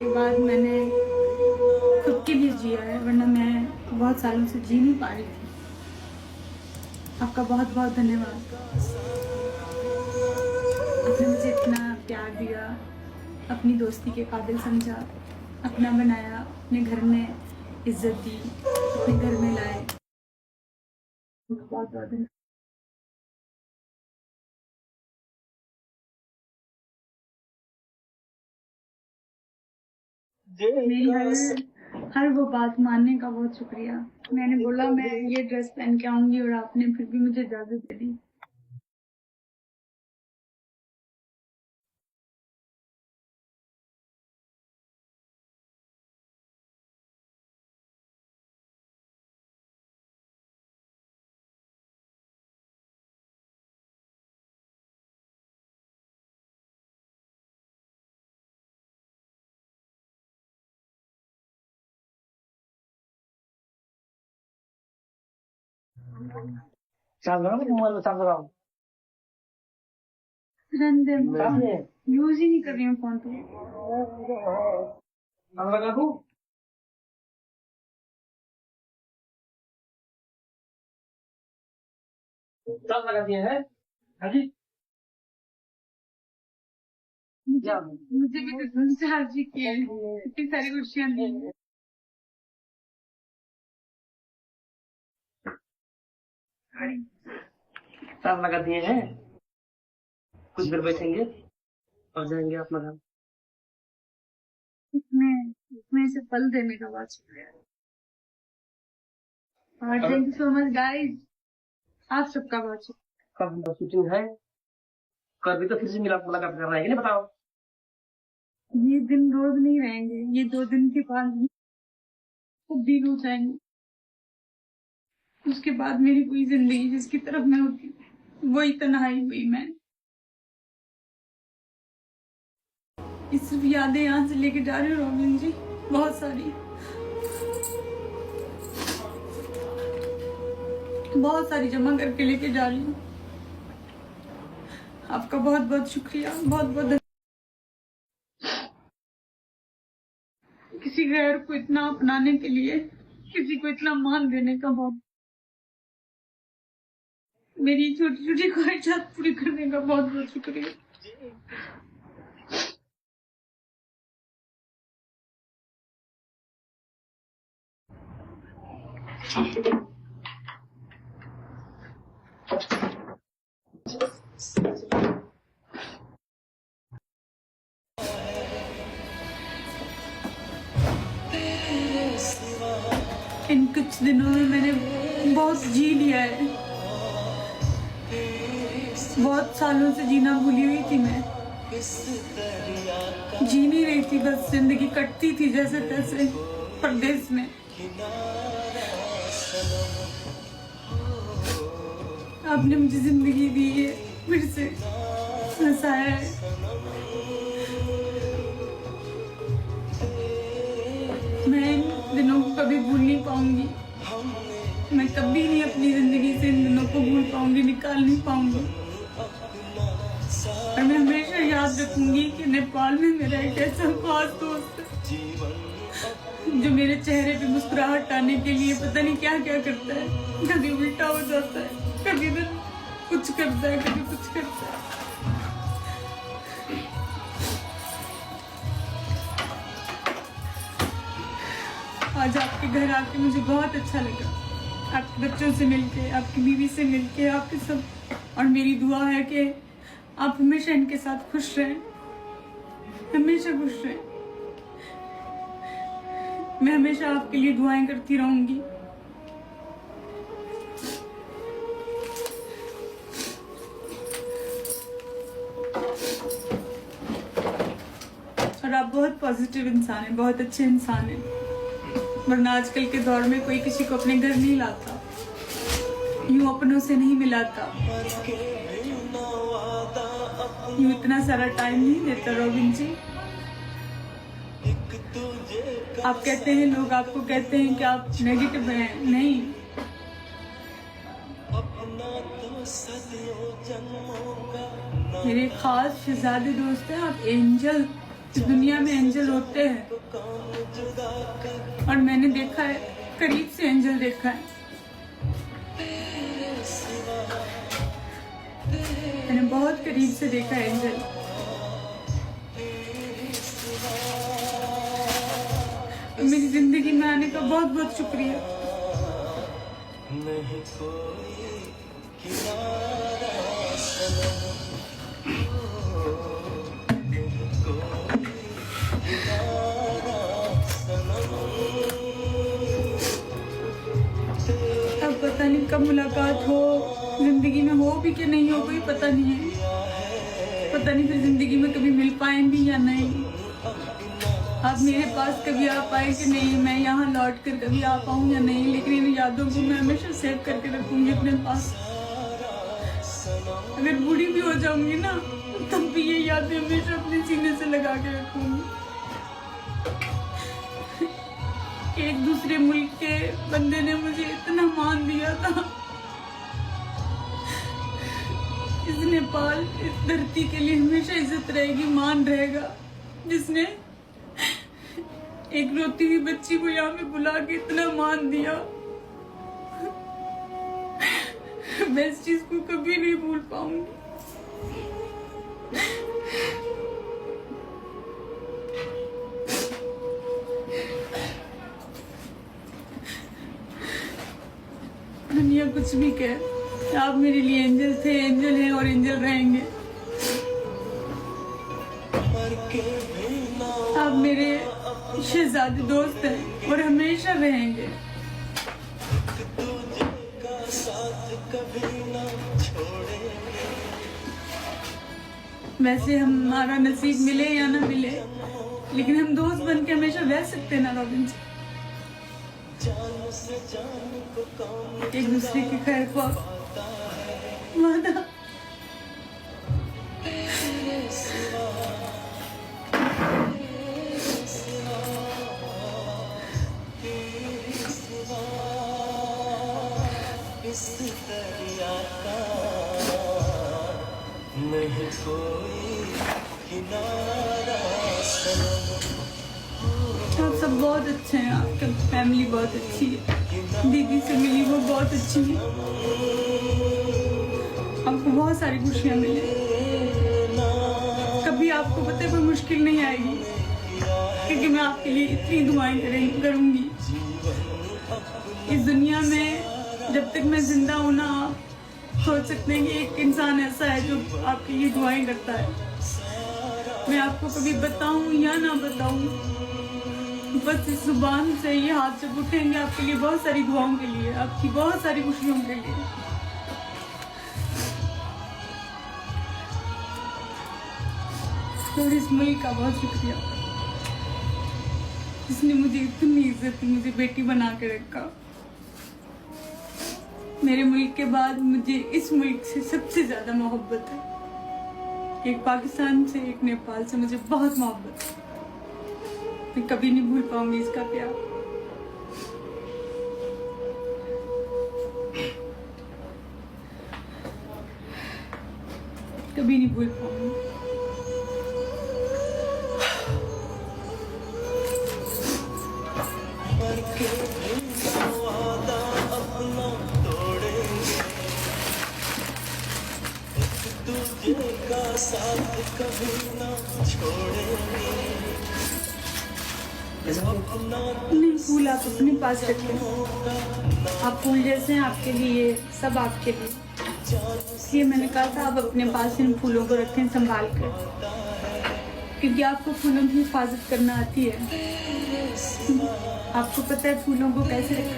के बाद मैंने खुद के लिए जिया है, वरना मैं बहुत सालों से जी नहीं पा रही थी। आपका बहुत बहुत धन्यवाद। आपने मुझे इतना प्यार दिया, अपनी दोस्ती के काबिल समझा, अपना बनाया, अपने घर में इज्जत दी, अपने घर में लाए। बहुत बहुत धन्यवाद। मेरी हर वो बात मानने का बहुत शुक्रिया। मैंने बोला मैं ये ड्रेस पहन के आऊंगी और आपने फिर भी मुझे इजाजत दे दी। चार्ज लगाओ मोबाइल में, चार्ज लगाओ। यूज ही नहीं कर रही हूँ फोन तो। चार्ज लगा दूं? चार्ज लगा दिया है? हाँ जी। मुझे भी कसम से हाजिर किए, इतनी सारी खुशियाँ दी। चार्ज लगा दिए हैं, कुछ देर बैठेंगे और जाएंगे अपना घर। इसमें से पल देने का बहुत शुक्रिया। और thank you so much guys, आप सबका बहुत शुक्रिया। कब शूटिंग है? कल भी तो फिर से मुलाकात करना है कि नहीं, बताओ। ये दिन रोज नहीं रहेंगे, ये 2 दिन के बाद खूब दिन हो जाएंगे। उसके बाद मेरी पूरी जिंदगी जिसकी तरफ मैं होती वही तन्हाई हुई मैं। ये सिर्फ यादें यहाँ से लेके जा रही हूँ रोबिन जी, बहुत सारी, बहुत सारी जमा करके लेके जा रही हूँ। आपका बहुत बहुत शुक्रिया, बहुत बहुत धन्यवाद। किसी गैर को इतना अपनाने के लिए, किसी को इतना मान देने का बहुत, मेरी छोटी छोटी ख्वाहिशात पूरी करने का बहुत बहुत शुक्रिया। इन कुछ दिनों में मैंने बहुत जी लिया है, बहुत सालों से जीना भूली हुई थी मैं, जी नहीं रही थी, बस जिंदगी कटती थी जैसे तैसे परदेश में। आपने मुझे जिंदगी दी है, फिर से हंसाया है। मैं इन दिनों को कभी भूल नहीं पाऊंगी, मैं कभी नहीं अपनी जिंदगी से इन दिनों को भूल पाऊंगी, निकाल नहीं पाऊंगी। और मैं हमेशा याद रखूंगी कि नेपाल में मेरा एक ऐसा खास दोस्त है जो मेरे चेहरे पे मुस्कुराहट आने के लिए पता नहीं क्या क्या करता है। कभी उल्टा हो जाता है, कभी तो कुछ करता है, कभी कुछ करता है। आज आपके घर आके मुझे बहुत अच्छा लगा, आपके बच्चों से मिलके, आपकी बीवी से मिलके, आपके सब। और मेरी दुआ है कि आप हमेशा इनके साथ खुश रहें, हमेशा खुश रहें। मैं हमेशा आपके लिए दुआएं करती रहूंगी। और आप बहुत पॉजिटिव इंसान हैं, बहुत अच्छे इंसान हैं, वरना आजकल के दौर में कोई किसी को अपने घर नहीं लाता, यूं अपनों से नहीं मिलाता, यूं इतना सारा टाइम नहीं देता। रोबिन जी, आप कहते हैं, लोग आपको कहते हैं कि आप नेगेटिव हैं, नहीं, मेरे खास शहजादे दोस्त हैं, आप एंजल इस दुनिया में एंजल होते हैं और मैंने देखा है, करीब से एंजल देखा है। मैंने बहुत करीब से देखा है एंजल। मेरी जिंदगी में आने का बहुत बहुत शुक्रिया। अब पता नहीं कब मुलाकात हो, जिंदगी में हो भी कि नहीं हो, कोई पता नहीं है। पता नहीं फिर जिंदगी में कभी मिल पाएंगी या नहीं। आप मेरे पास कभी आ पाए कि नहीं, मैं यहाँ लौट कर कभी आ पाऊँ या नहीं, लेकिन इन यादों को मैं हमेशा सेव करके रखूंगी अपने पास। अगर बूढ़ी भी हो जाऊंगी ना, तब भी ये यादें हमेशा अपने सीने से लगा के रखूंगी। एक दूसरे मुल्क के बंदे ने मुझे इतना मान दिया था। इस नेपाल, इस धरती के लिए हमेशा इज्जत रहेगी, मान रहेगा, जिसने एक रोती हुई बच्ची को यहाँ पे बुला के इतना मान दिया। मैं इस चीज को कभी नहीं भूल पाऊंगी। दुनिया कुछ भी कहे, आप मेरे लिए एंजल थे, एंजल हैं और एंजल रहेंगे। आप मेरे शहजादे दोस्त हैं और हमेशा रहेंगे। वैसे हमारा नसीब मिले या ना मिले, लेकिन हम दोस्त बन के हमेशा रह सकते हैं ना रॉबिन जी। एक दूसरे की खैर को वादा। नहीं कोई किनारा। आप सब बहुत अच्छे हैं, आपकी फैमिली बहुत अच्छी है। दीदी से मिली वो बहुत अच्छी है। आपको बहुत सारी खुशियाँ मिली। कभी आपको पता है कोई मुश्किल नहीं आएगी, क्योंकि मैं आपके लिए इतनी दुआएं करूँगी। इस दुनिया में जब तक मैं जिंदा हूँ ना, आप सोच सकते हैं कि एक इंसान ऐसा है जो आपके लिए दुआएं करता है। मैं आपको कभी बताऊं या ना बताऊं, बस इस जुबान से ये हाथ जब उठेंगे आपके लिए बहुत सारी दुआओं के लिए, आपकी बहुत सारी खुशियों के लिए। और इस मुल्क का बहुत शुक्रिया, जिसने मुझे इतनी इज्जत, मुझे बेटी बना के रखा। मेरे मुल्क के बाद मुझे इस मुल्क से सबसे ज्यादा मोहब्बत है। एक पाकिस्तान से, एक नेपाल से मुझे बहुत मोहब्बत है। मैं कभी नहीं भूल पाऊंगी इसका प्यार। कभी नहीं भूल पाऊंगी। का साथ कभी ना छोड़ेंगे। नहीं, फूल आप अपने पास रखें। आप फूल जैसे हैं, आपके लिए, सब आपके लिए। इसलिए मैंने कहा था आप अपने पास इन फूलों को रखें संभाल कर, क्योंकि आपको फूलों की हिफाजत करना आती है। आपको पता है फूलों को कैसे रखा